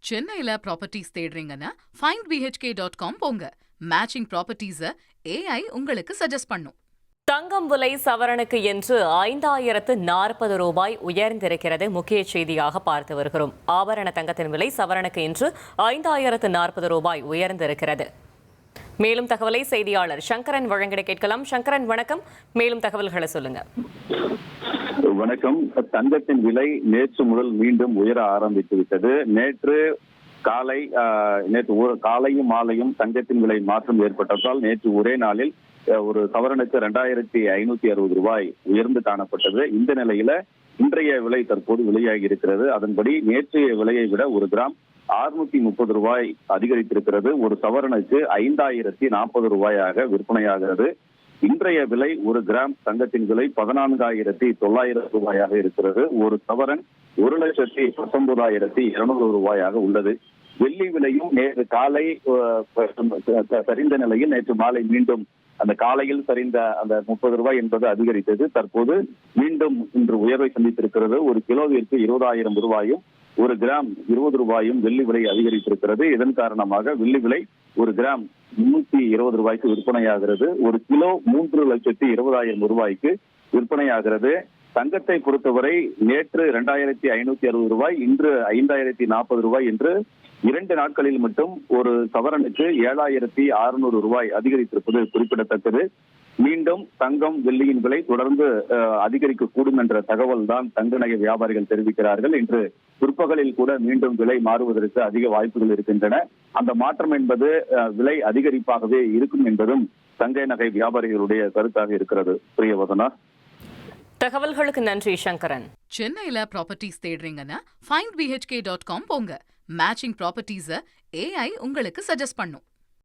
சென்னையில properties தேடுறீங்கன்னா findbhk.com போங்க. Matching ப்ராப்பர்ட்டிஸை AI உங்களுக்கு சஜஸ்ட் பண்ணும். தங்கம் விலை சவரனுக்கு என்று 5040 ரூபாய் உயர்ந்திருக்கிறது. முக்கிய செய்தியாக பார்த்து வருகிறோம். ஆபரண தங்கத்தின் விலை சவரனுக்கு இன்று 5040 ரூபாய் உயர்ந்திருக்கிறது. மேலும் தகவலை செய்தியாளர் சங்கரன் வழங்கிட கேட்கலாம். சங்கரன் வணக்கம், மேலும் தகவல்களை சொல்லுங்க. வணக்கம். தங்கத்தின் விலை நேற்று முதல் மீண்டும் உயர ஆரம்பித்து விட்டது. நேற்று காலையும் மாலையும் தங்கத்தின் விலை மாற்றம் ஏற்பட்டதால் நேற்று ஒரே நாளில் ஒரு சவரனுக்கு 2560 ரூபாய் உயர்ந்து காணப்பட்டது. இந்த நிலையில இன்றைய விலை தற்போது வெளியாகி இருக்கிறது. அதன்படி நேற்றைய விலையை விட ஒரு கிராம் 630 ரூபாய் அதிகரித்திருக்கிறது. ஒரு சவரனுக்கு 5040 ரூபாயாக விற்பனையாகிறது. இன்றைய விலை ஒரு கிராம் தங்கத்தின் விலை 14,900 ரூபாயாக இருக்கிறது. ஒரு சவரன் 1,19,200 ரூபாயாக உள்ளது. வெள்ளி விலையும் நேற்று காலை சரிந்த நிலையில் நேற்று மாலை மீண்டும் அந்த காலையில் சரிந்த அந்த 30 ரூபாய் என்பது அதிகரித்தது. தற்போது மீண்டும் இன்று உயர்வை சந்தித்திருக்கிறது. ஒரு கிலோவிற்கு 20,000 ரூபாயும் ஒரு கிராம் 20 ரூபாயும் வெள்ளி விலை அதிகரித்திருக்கிறது. இதன் காரணமாக வெள்ளி விலை ஒரு கிராம் 320 ரூபாய்க்கு விற்பனையாகிறது. ஒரு கிலோ 3,20,000 ரூபாய்க்கு விற்பனையாகிறது. தங்கத்தை பொறுத்தவரை நேற்று 2,560 ரூபாய், இன்று 5,040 ரூபாய் என்று 2 நாட்களில் மட்டும் ஒரு சவரனுக்கு 7,600 ரூபாய் அதிகரித்திருப்பது குறிப்பிடத்தக்கது. மீண்டும் தங்கம் வெள்ளியின் விலை தொடர்ந்து அதிகரிக்கக்கூடும் என்ற தகவல் தான் தங்க நகை வியாபாரிகள் தெரிவிக்கிறார்கள். இன்று பிற்பகலில் கூட மீண்டும் விலை மாறுவதற்கு அதிக வாய்ப்புகள் இருக்கின்றன. அந்த மாற்றம் என்பது விலை அதிகரிப்பாகவே இருக்கும் என்பதும் தங்க நகை வியாபாரிகளுடைய கருத்தாக இருக்கிறது. பிரியவதனா, தகவல்களுக்கு நன்றி சங்கரன். சென்னையில ப்ராப்பர்ட்டிஸ் தேடுறீங்கன்னா findbhk.com போங்க. மேட்சிங் ப்ராப்பர்ட்டிஸை AI உங்களுக்கு சஜஸ்ட் பண்ணும்.